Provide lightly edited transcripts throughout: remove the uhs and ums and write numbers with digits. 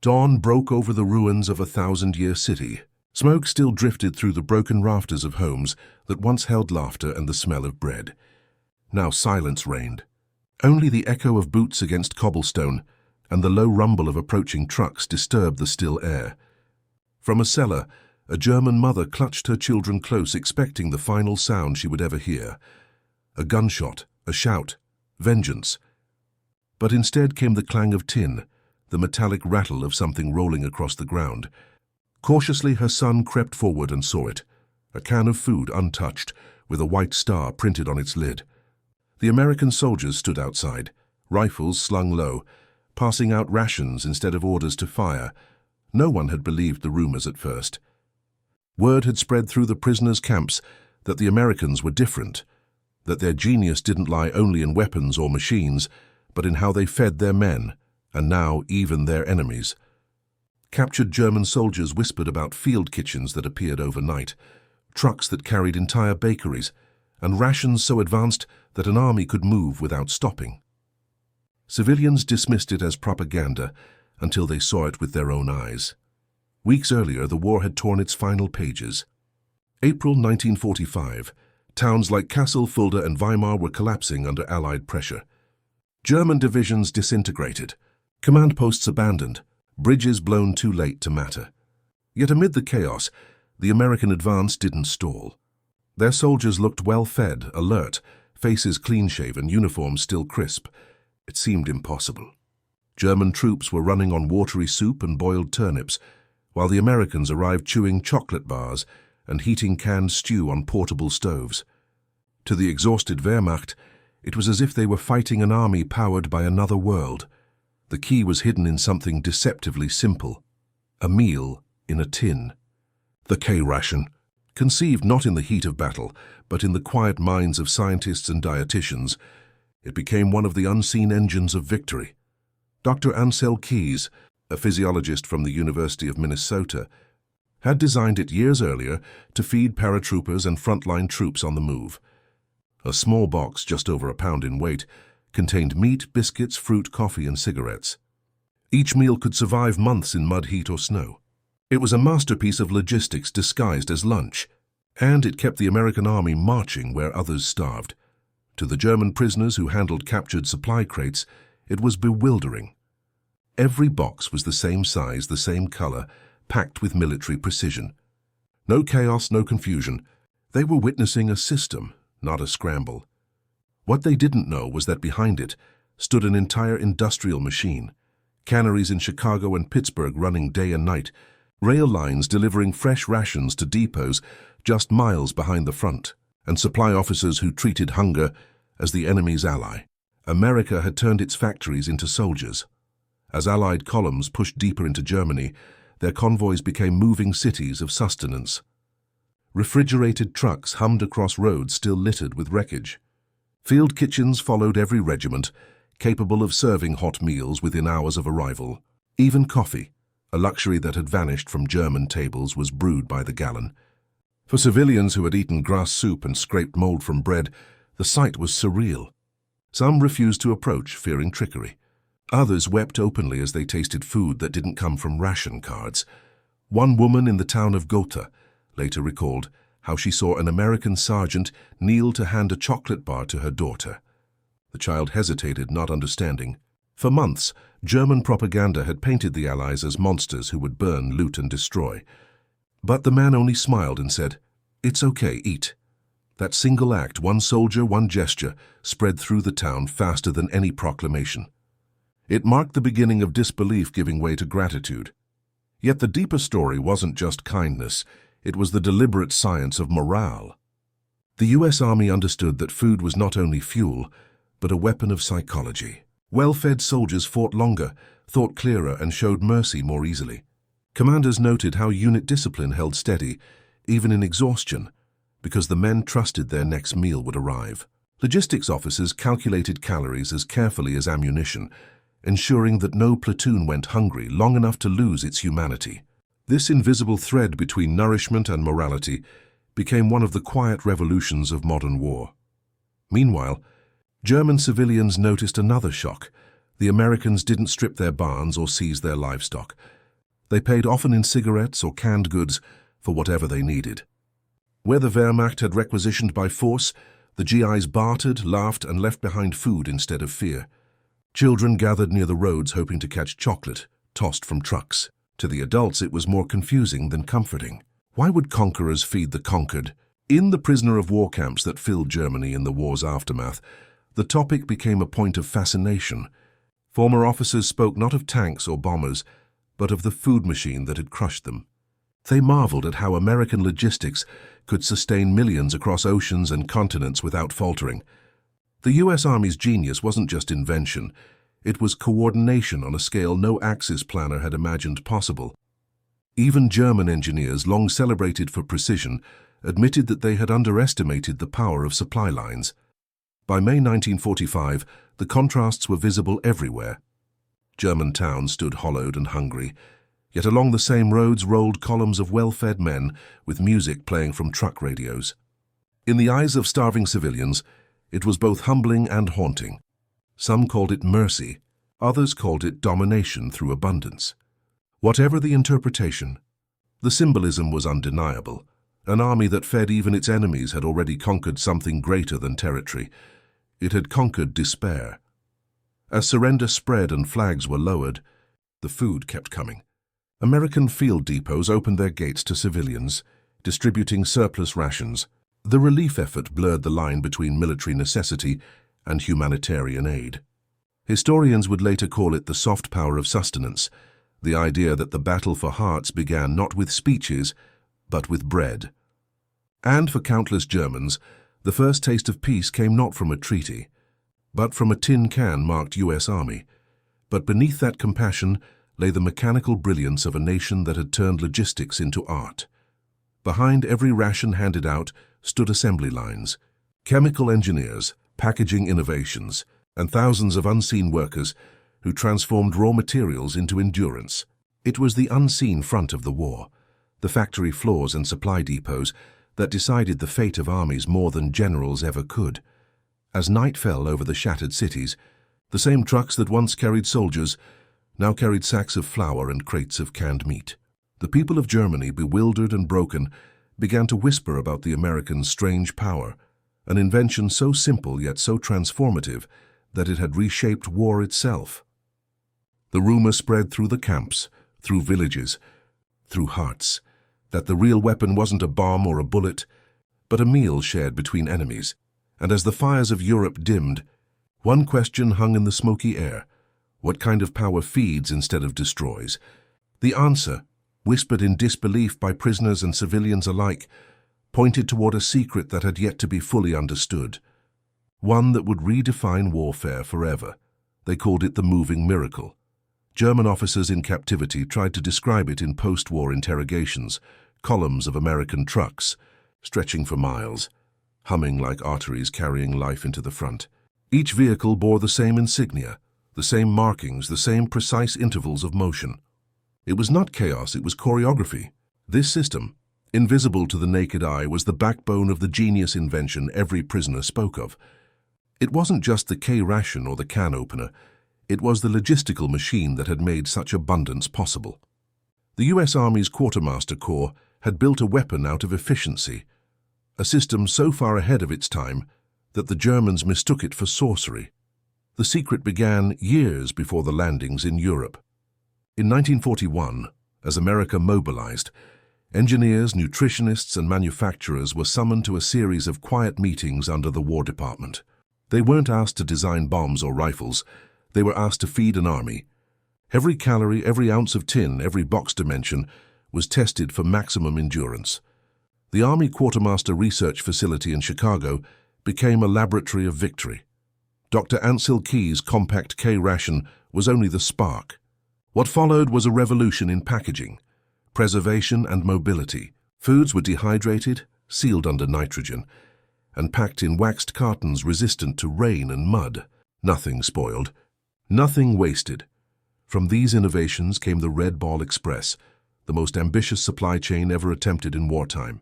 Dawn broke over the ruins of a thousand-year city. Smoke still drifted through the broken rafters of homes that once held laughter and the smell of bread. Now silence reigned. Only the echo of boots against cobblestone and the low rumble of approaching trucks disturbed the still air. From a cellar, a German mother clutched her children close, expecting the final sound she would ever hear. A gunshot, a shout, vengeance. But instead came the clang of tin, the metallic rattle of something rolling across the ground. Cautiously, her son crept forward and saw it, a can of food untouched, with a white star printed on its lid. The American soldiers stood outside, rifles slung low, passing out rations instead of orders to fire. No one had believed the rumors at first. Word had spread through the prisoners' camps that the Americans were different, that their genius didn't lie only in weapons or machines, but in how they fed their men, and now even their enemies. Captured German soldiers whispered about field kitchens that appeared overnight, trucks that carried entire bakeries, and rations so advanced that an army could move without stopping. Civilians dismissed it as propaganda until they saw it with their own eyes. Weeks earlier, the war had torn its final pages. April 1945, towns like Kassel, Fulda, and Weimar were collapsing under Allied pressure. German divisions disintegrated, command posts abandoned, bridges blown too late to matter. Yet amid the chaos, the American advance didn't stall. Their soldiers looked well-fed, alert, faces clean-shaven, uniforms still crisp. It seemed impossible. German troops were running on watery soup and boiled turnips, while the Americans arrived chewing chocolate bars and heating canned stew on portable stoves. To the exhausted Wehrmacht, it was as if they were fighting an army powered by another world. The key was hidden in something deceptively simple: a meal in a tin. The K-ration, conceived not in the heat of battle, but in the quiet minds of scientists and dietitians, it became one of the unseen engines of victory. Dr. Ansel Keys, a physiologist from the University of Minnesota, had designed it years earlier to feed paratroopers and frontline troops on the move. A small box, just over a pound in weight, contained meat, biscuits, fruit, coffee, and cigarettes. Each meal could survive months in mud, heat, or snow. It was a masterpiece of logistics disguised as lunch, and it kept the American army marching where others starved. To the German prisoners who handled captured supply crates, it was bewildering. Every box was the same size, the same color, packed with military precision. No chaos, no confusion. They were witnessing a system, not a scramble. What they didn't know was that behind it stood an entire industrial machine. Canneries in Chicago and Pittsburgh running day and night, rail lines delivering fresh rations to depots just miles behind the front, and supply officers who treated hunger as the enemy's ally. America had turned its factories into soldiers. As Allied columns pushed deeper into Germany, their convoys became moving cities of sustenance. Refrigerated trucks hummed across roads still littered with wreckage. Field kitchens followed every regiment, capable of serving hot meals within hours of arrival. Even coffee, a luxury that had vanished from German tables, was brewed by the gallon. For civilians who had eaten grass soup and scraped mold from bread, the sight was surreal. Some refused to approach, fearing trickery. Others wept openly as they tasted food that didn't come from ration cards. One woman in the town of Gotha later recalled how she saw an American sergeant kneel to hand a chocolate bar to her daughter. The child hesitated, not understanding. For months, German propaganda had painted the Allies as monsters who would burn, loot, and destroy. But the man only smiled and said, "It's okay, eat." That single act, one soldier, one gesture, spread through the town faster than any proclamation. It marked the beginning of disbelief giving way to gratitude. Yet the deeper story wasn't just kindness, it was the deliberate science of morale. The U.S. Army understood that food was not only fuel, but a weapon of psychology. Well-fed soldiers fought longer, thought clearer, and showed mercy more easily. Commanders noted how unit discipline held steady, even in exhaustion, because the men trusted their next meal would arrive. Logistics officers calculated calories as carefully as ammunition, ensuring that no platoon went hungry long enough to lose its humanity. This invisible thread between nourishment and morality became one of the quiet revolutions of modern war. Meanwhile, German civilians noticed another shock: The Americans didn't strip their barns or seize their livestock. They paid often in cigarettes or canned goods for whatever they needed. Where the Wehrmacht had requisitioned by force, the GIs bartered, laughed, and left behind food instead of fear. Children gathered near the roads hoping to catch chocolate, tossed from trucks. To the adults, it was more confusing than comforting. Why would conquerors feed the conquered? In the prisoner of war camps that filled Germany in the war's aftermath, the topic became a point of fascination. Former officers spoke not of tanks or bombers, but of the food machine that had crushed them. They marveled at how American logistics could sustain millions across oceans and continents without faltering. The U.S. Army's genius wasn't just invention, it was coordination on a scale no Axis planner had imagined possible. Even German engineers, long celebrated for precision, admitted that they had underestimated the power of supply lines. By May 1945, the contrasts were visible everywhere. German towns stood hollowed and hungry, yet along the same roads rolled columns of well-fed men with music playing from truck radios. In the eyes of starving civilians, it was both humbling and haunting. Some called it mercy, others called it domination through abundance. Whatever the interpretation, the symbolism was undeniable. An army that fed even its enemies had already conquered something greater than territory. It had conquered despair. As surrender spread and flags were lowered, the food kept coming. American field depots opened their gates to civilians, distributing surplus rations. The relief effort blurred the line between military necessity and humanitarian aid. Historians would later call it the soft power of sustenance, the idea that the battle for hearts began not with speeches, but with bread. And for countless Germans, the first taste of peace came not from a treaty, but from a tin can marked U.S. Army. But beneath that compassion lay the mechanical brilliance of a nation that had turned logistics into art. Behind every ration handed out stood assembly lines, chemical engineers, packaging innovations, and thousands of unseen workers who transformed raw materials into endurance. It was the unseen front of the war, the factory floors and supply depots, that decided the fate of armies more than generals ever could. As night fell over the shattered cities, the same trucks that once carried soldiers now carried sacks of flour and crates of canned meat. The people of Germany, bewildered and broken, began to whisper about the Americans' strange power, an invention so simple yet so transformative that it had reshaped war itself. The rumor spread through the camps, through villages, through hearts, that the real weapon wasn't a bomb or a bullet, but a meal shared between enemies. And as the fires of Europe dimmed, one question hung in the smoky air: what kind of power feeds instead of destroys? The answer, whispered in disbelief by prisoners and civilians alike, pointed toward a secret that had yet to be fully understood, one that would redefine warfare forever. They called it the moving miracle. German officers in captivity tried to describe it in post-war interrogations, columns of American trucks, stretching for miles, humming like arteries carrying life into the front. Each vehicle bore the same insignia, the same markings, the same precise intervals of motion. It was not chaos, it was choreography. This system, invisible to the naked eye, was the backbone of the genius invention every prisoner spoke of. It wasn't just the K-ration or the can opener, it was the logistical machine that had made such abundance possible. The U.S. Army's Quartermaster Corps had built a weapon out of efficiency, a system so far ahead of its time that the Germans mistook it for sorcery. The secret began years before the landings in Europe. In 1941, as America mobilized, engineers, nutritionists, and manufacturers were summoned to a series of quiet meetings under the War Department. They weren't asked to design bombs or rifles, they were asked to feed an army. Every calorie, every ounce of tin, every box dimension was tested for maximum endurance. The Army Quartermaster Research Facility in Chicago became a laboratory of victory. Dr. Ansel Keys' compact K-ration was only the spark. What followed was a revolution in packaging, preservation and mobility. Foods were dehydrated, sealed under nitrogen, and packed in waxed cartons resistant to rain and mud. Nothing spoiled, nothing wasted. From these innovations came the Red Ball Express, the most ambitious supply chain ever attempted in wartime.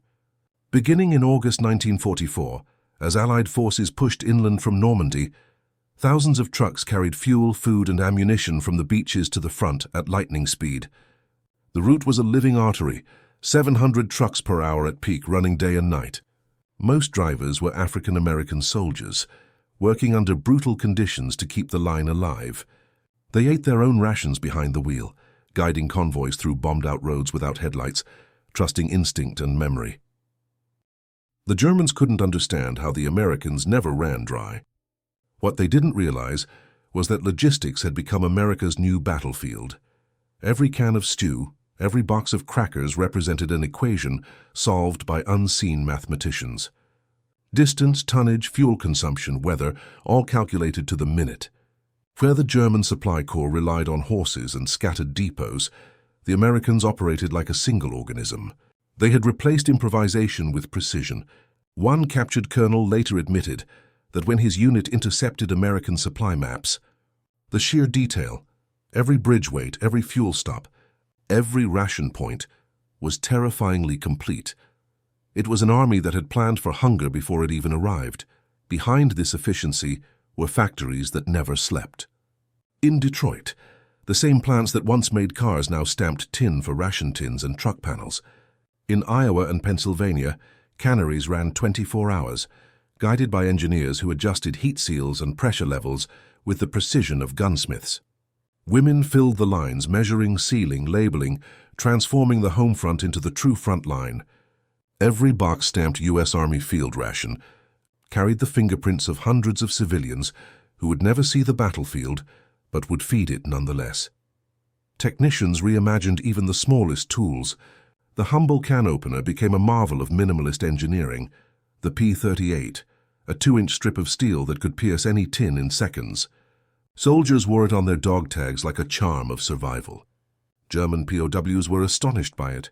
Beginning in August 1944, as Allied forces pushed inland from Normandy, Thousands of trucks carried fuel, food, and ammunition from the beaches to the front at lightning speed. The route was a living artery, 700 trucks per hour at peak, running day and night. Most drivers were African American soldiers, working under brutal conditions to keep the line alive. They ate their own rations behind the wheel, guiding convoys through bombed-out roads without headlights, trusting instinct and memory. The Germans couldn't understand how the Americans never ran dry. What they didn't realize was that logistics had become America's new battlefield. Every can of stew, every box of crackers represented an equation solved by unseen mathematicians. Distance, tonnage, fuel consumption, weather, all calculated to the minute. Where the German supply corps relied on horses and scattered depots, the Americans operated like a single organism. They had replaced improvisation with precision. One captured colonel later admitted that when his unit intercepted American supply maps, the sheer detail, every bridge weight, every fuel stop, every ration point, was terrifyingly complete. It was an army that had planned for hunger before it even arrived. Behind this efficiency were factories that never slept. In Detroit, the same plants that once made cars now stamped tin for ration tins and truck panels. In Iowa and Pennsylvania, canneries ran 24 hours, guided by engineers who adjusted heat seals and pressure levels with the precision of gunsmiths. Women filled the lines, measuring, sealing, labeling, transforming the home front into the true front line. Every box stamped U.S. Army field ration carried the fingerprints of hundreds of civilians who would never see the battlefield but would feed it nonetheless. Technicians reimagined even the smallest tools. The humble can opener became a marvel of minimalist engineering. The P-38, a 2-inch strip of steel that could pierce any tin in seconds. Soldiers wore it on their dog tags like a charm of survival. German POWs were astonished by it.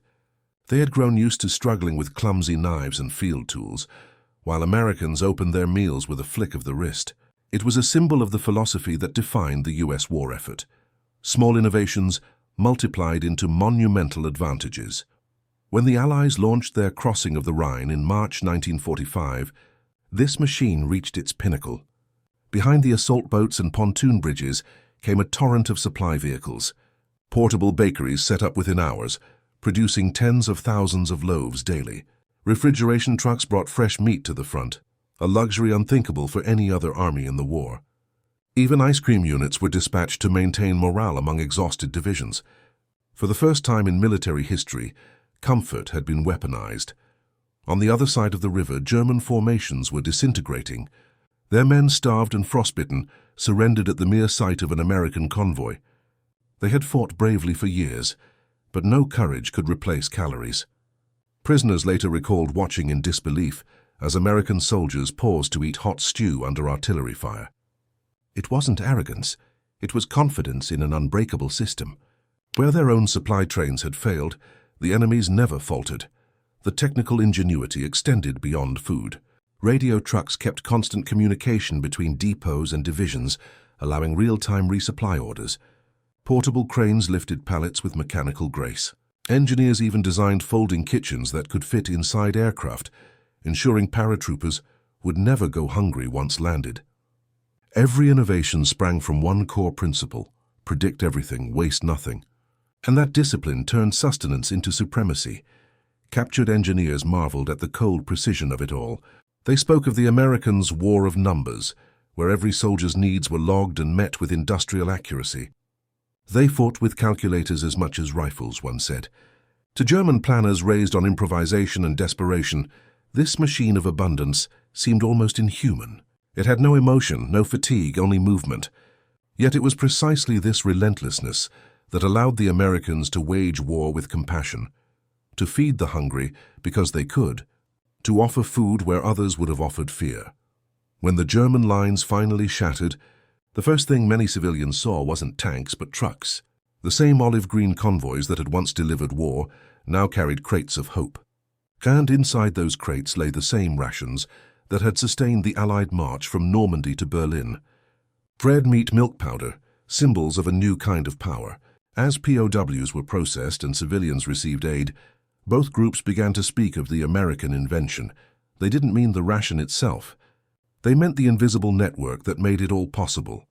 They had grown used to struggling with clumsy knives and field tools, while Americans opened their meals with a flick of the wrist. It was a symbol of the philosophy that defined the U.S. war effort. Small innovations multiplied into monumental advantages. When the Allies launched their crossing of the Rhine in March 1945, this machine reached its pinnacle. Behind the assault boats and pontoon bridges came a torrent of supply vehicles. Portable bakeries set up within hours, producing tens of thousands of loaves daily. Refrigeration trucks brought fresh meat to the front, a luxury unthinkable for any other army in the war. Even ice cream units were dispatched to maintain morale among exhausted divisions. For the first time in military history, comfort had been weaponized. On the other side of the river, German formations were disintegrating. Their men, starved and frostbitten, surrendered at the mere sight of an American convoy. They had fought bravely for years, but no courage could replace calories. Prisoners later recalled watching in disbelief as American soldiers paused to eat hot stew under artillery fire. It wasn't arrogance, it was confidence in an unbreakable system. Where their own supply trains had failed, the enemy's never faltered. The technical ingenuity extended beyond food. Radio trucks kept constant communication between depots and divisions, allowing real-time resupply orders. Portable cranes lifted pallets with mechanical grace. Engineers even designed folding kitchens that could fit inside aircraft, ensuring paratroopers would never go hungry once landed. Every innovation sprang from one core principle: predict everything, waste nothing. And that discipline turned sustenance into supremacy. Captured engineers marveled at the cold precision of it all. They spoke of the Americans' war of numbers, where every soldier's needs were logged and met with industrial accuracy. They fought with calculators as much as rifles, one said. To German planners raised on improvisation and desperation, this machine of abundance seemed almost inhuman. It had no emotion, no fatigue, only movement. Yet it was precisely this relentlessness that allowed the Americans to wage war with compassion, to feed the hungry because they could, to offer food where others would have offered fear. When the German lines finally shattered, the first thing many civilians saw wasn't tanks but trucks. The same olive-green convoys that had once delivered war now carried crates of hope. And inside those crates lay the same rations that had sustained the Allied march from Normandy to Berlin. Bread, meat, milk powder, symbols of a new kind of power. As POWs were processed and civilians received aid, both groups began to speak of the American invention. They didn't mean the ration itself. They meant the invisible network that made it all possible,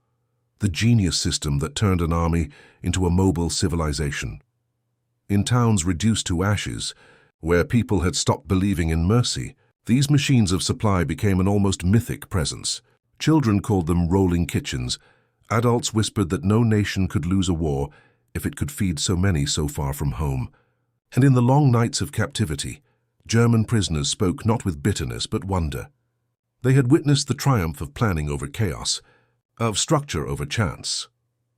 the genius system that turned an army into a mobile civilization. In towns reduced to ashes, where people had stopped believing in mercy, these machines of supply became an almost mythic presence. Children called them rolling kitchens. Adults whispered that no nation could lose a war if it could feed so many so far from home. And in the long nights of captivity, German prisoners spoke not with bitterness but wonder. They had witnessed the triumph of planning over chaos, of structure over chance.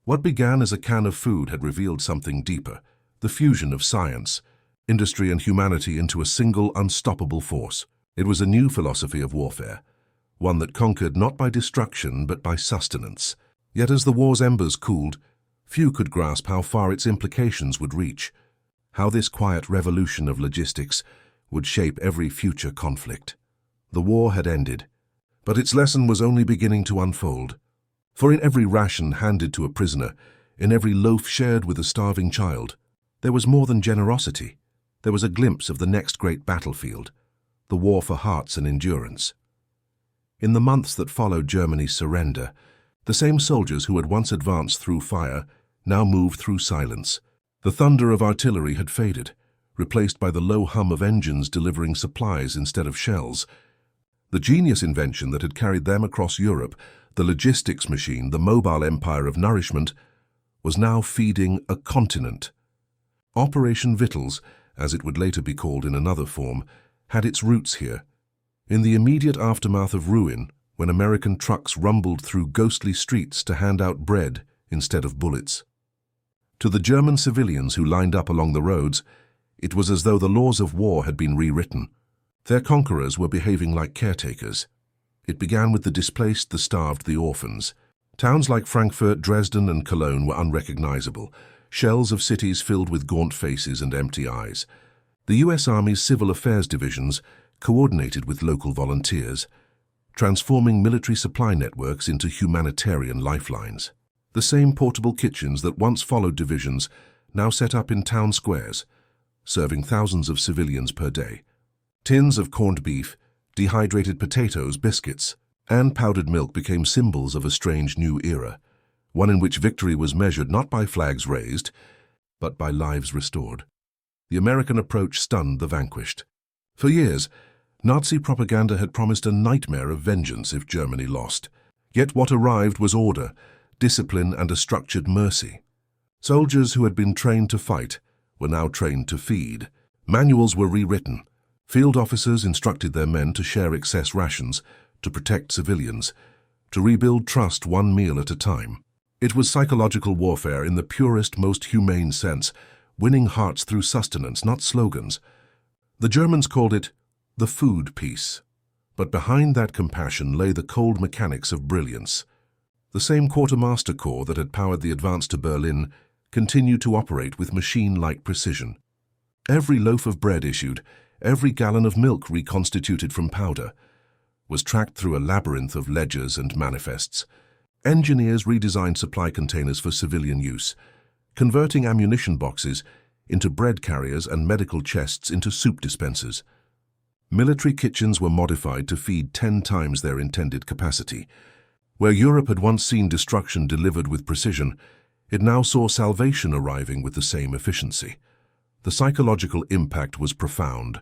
What began as a can of food had revealed something deeper, the fusion of science, industry and humanity into a single unstoppable force. It was a new philosophy of warfare, one that conquered not by destruction but by sustenance. Yet as the war's embers cooled, few could grasp how far its implications would reach, how this quiet revolution of logistics would shape every future conflict. The war had ended, but its lesson was only beginning to unfold. For in every ration handed to a prisoner, in every loaf shared with a starving child, there was more than generosity. There was a glimpse of the next great battlefield, the war for hearts and endurance. In the months that followed Germany's surrender, the same soldiers who had once advanced through fire now moved through silence. The thunder of artillery had faded, replaced by the low hum of engines delivering supplies instead of shells. The genius invention that had carried them across Europe, the logistics machine, the mobile empire of nourishment, was now feeding a continent. Operation Victuals, as it would later be called in another form, had its roots here. In the immediate aftermath of ruin, when American trucks rumbled through ghostly streets to hand out bread instead of bullets. To the German civilians who lined up along the roads, it was as though the laws of war had been rewritten. Their conquerors were behaving like caretakers. It began with the displaced, the starved, the orphans. Towns like Frankfurt, Dresden, and Cologne were unrecognizable, shells of cities filled with gaunt faces and empty eyes. The U.S. Army's Civil Affairs divisions coordinated with local volunteers, transforming military supply networks into humanitarian lifelines. The same portable kitchens that once followed divisions now set up in town squares, serving thousands of civilians per day. Tins of corned beef, dehydrated potatoes, biscuits, and powdered milk became symbols of a strange new era, one in which victory was measured not by flags raised, but by lives restored. The American approach stunned the vanquished. For years, Nazi propaganda had promised a nightmare of vengeance if Germany lost. Yet what arrived was order, discipline, and a structured mercy. Soldiers who had been trained to fight were now trained to feed. Manuals were rewritten. Field officers instructed their men to share excess rations, to protect civilians, to rebuild trust one meal at a time. It was psychological warfare in the purest, most humane sense, winning hearts through sustenance, not slogans. The Germans called it the food peace. But behind that compassion lay the cold mechanics of brilliance. The same quartermaster corps that had powered the advance to Berlin continued to operate with machine-like precision. Every loaf of bread issued, every gallon of milk reconstituted from powder, was tracked through a labyrinth of ledgers and manifests. Engineers redesigned supply containers for civilian use, converting ammunition boxes into bread carriers and medical chests into soup dispensers. Military kitchens were modified to feed 10 times their intended capacity. Where Europe had once seen destruction delivered with precision, it now saw salvation arriving with the same efficiency. The psychological impact was profound.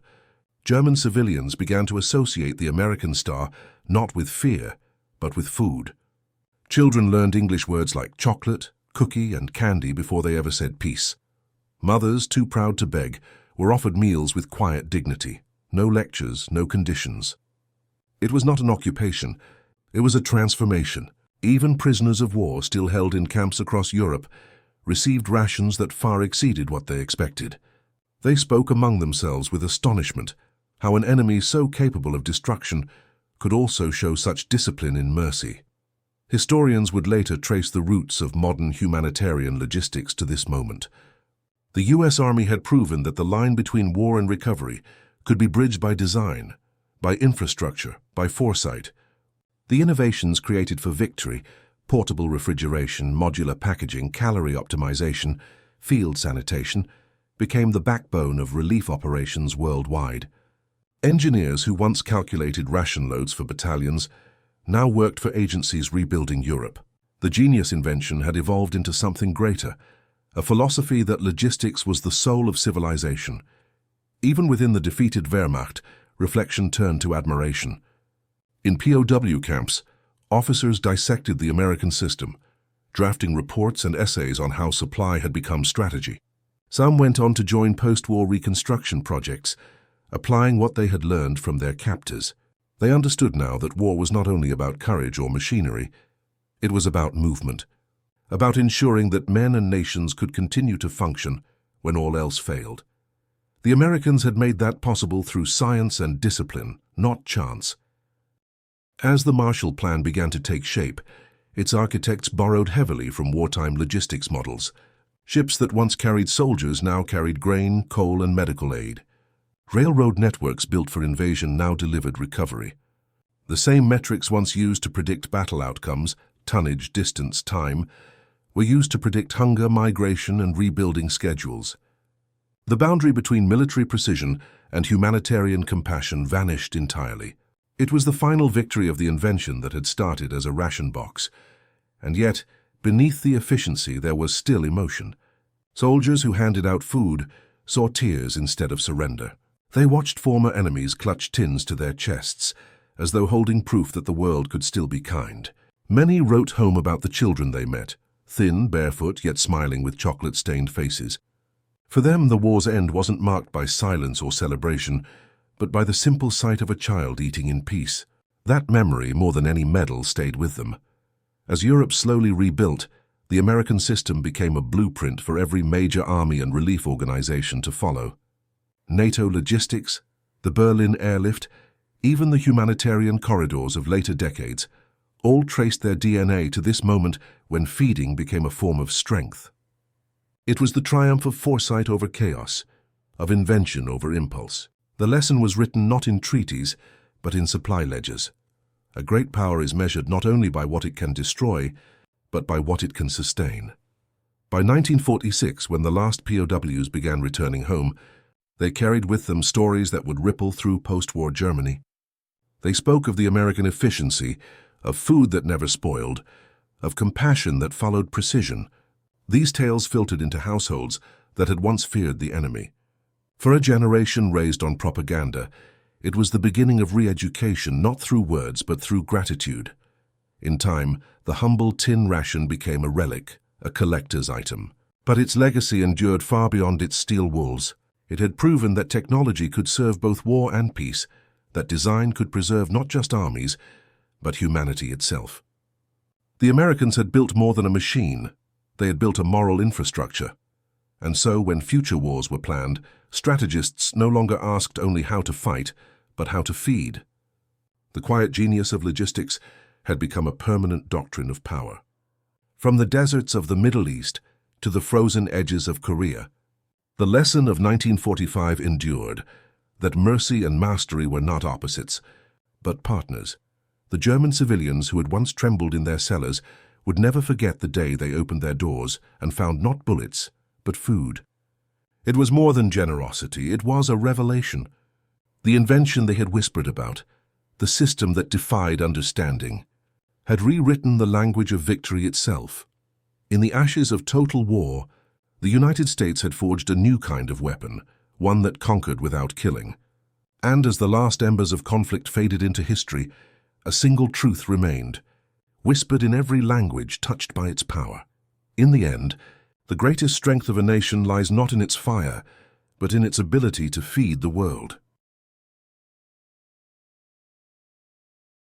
German civilians began to associate the American star not with fear, but with food. Children learned English words like chocolate, cookie, and candy before they ever said peace. Mothers, too proud to beg, were offered meals with quiet dignity. No lectures, no conditions. It was not an occupation. It was a transformation. Even prisoners of war still held in camps across Europe received rations that far exceeded what they expected. They spoke among themselves with astonishment how an enemy so capable of destruction could also show such discipline in mercy. Historians would later trace the roots of modern humanitarian logistics to this moment. The U.S. Army had proven that the line between war and recovery could be bridged by design, by infrastructure, by foresight. The innovations created for victory, portable refrigeration, modular packaging, calorie optimization, field sanitation, became the backbone of relief operations worldwide. Engineers who once calculated ration loads for battalions now worked for agencies rebuilding Europe. The genius invention had evolved into something greater, a philosophy that logistics was the soul of civilization. Even within the defeated Wehrmacht, reflection turned to admiration. In POW camps, officers dissected the American system, drafting reports and essays on how supply had become strategy. Some went on to join post-war reconstruction projects, applying what they had learned from their captors. They understood now that war was not only about courage or machinery, it was about movement, about ensuring that men and nations could continue to function when all else failed. The Americans had made that possible through science and discipline, not chance. As the Marshall Plan began to take shape, its architects borrowed heavily from wartime logistics models. Ships that once carried soldiers now carried grain, coal, and medical aid. Railroad networks built for invasion now delivered recovery. The same metrics once used to predict battle outcomes, tonnage, distance, time, were used to predict hunger, migration, and rebuilding schedules. The boundary between military precision and humanitarian compassion vanished entirely. It was the final victory of the invention that had started as a ration box. And yet, beneath the efficiency there was still emotion. Soldiers who handed out food saw tears instead of surrender. They watched former enemies clutch tins to their chests, as though holding proof that the world could still be kind. Many wrote home about the children they met, thin, barefoot, yet smiling with chocolate-stained faces. For them, the war's end wasn't marked by silence or celebration, but by the simple sight of a child eating in peace. That memory, more than any medal, stayed with them. As Europe slowly rebuilt, the American system became a blueprint for every major army and relief organization to follow. NATO logistics, the Berlin airlift, even the humanitarian corridors of later decades, all traced their DNA to this moment when feeding became a form of strength. It was the triumph of foresight over chaos, of invention over impulse. The lesson was written not in treaties, but in supply ledgers. A great power is measured not only by what it can destroy, but by what it can sustain. By 1946, when the last POWs began returning home, they carried with them stories that would ripple through post-war Germany. They spoke of the American efficiency, of food that never spoiled, of compassion that followed precision. These tales filtered into households that had once feared the enemy. For a generation raised on propaganda, it was the beginning of re-education, not through words but through gratitude. In time, the humble tin ration became a relic, a collector's item. But its legacy endured far beyond its steel walls. It had proven that technology could serve both war and peace, that design could preserve not just armies, but humanity itself. The Americans had built more than a machine. They had built a moral infrastructure. And so, when future wars were planned, strategists no longer asked only how to fight, but how to feed. The quiet genius of logistics had become a permanent doctrine of power. From the deserts of the Middle East to the frozen edges of Korea, the lesson of 1945 endured, that mercy and mastery were not opposites, but partners. The German civilians who had once trembled in their cellars would never forget the day they opened their doors and found not bullets, but food. It was more than generosity, it was a revelation. The invention they had whispered about, the system that defied understanding, had rewritten the language of victory itself. In the ashes of total war, the United States had forged a new kind of weapon, one that conquered without killing. And as the last embers of conflict faded into history, a single truth remained, whispered in every language touched by its power. In the end, the greatest strength of a nation lies not in its fire, but in its ability to feed the world.